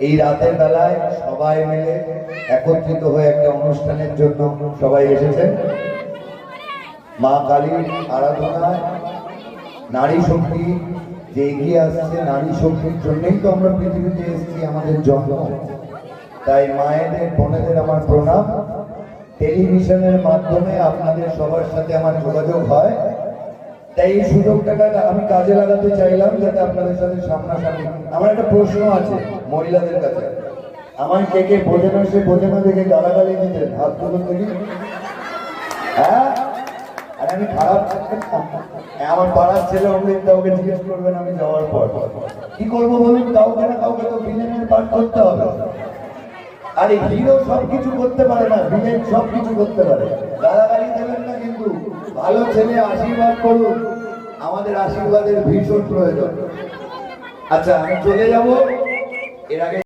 এই রাতের বেলায় সবাই মিলে একত্রিত হয়ে একটা অনুষ্ঠানের জন্য সবাই এসেছেন। মা কালীর আরাধনায় নারী শক্তি যে এগিয়ে আসছে, নারী শক্তির জন্যই তো আমরা পৃথিবীতে এসেছি, আমাদের জন্ম। তাই মায়েদের, বোনেদের আমার প্রণাম। টেলিভিশনের মাধ্যমে আপনাদের সবার সাথে আমার যোগাযোগ হয়, তাই এই সুযোগটাকে আমি কাজে লাগাতে চাইলাম যাতে আপনাদের সাথে সামনাসামনি। আমার একটা প্রশ্ন আছে মহিলাদের কাছে, আমার কে কে বোঝে না, সে বোঝে না দেখে গালাগালি দিতেন? হাত তুলুন দেখি। হ্যাঁ, আর আমি খারাপ আমার পাড়ার ছেলে অমৃত কাউকে জিজ্ঞেস করবেন আমি যাওয়ার পর কি করবো বলুন? কাউকে না কাউকে তো ভিলেনের পাঠ করতে হবে। আর এই হিরো সবকিছু করতে পারে না, ভিলেন সবকিছু করতে পারে। গালাগালি দেবেন না কিন্তু, ভালো ছেলে আশীর্বাদ করুন, আমাদের আশীর্বাদের ভীষণ প্রয়োজন। আচ্ছা, আমি চলে যাব। এর আগে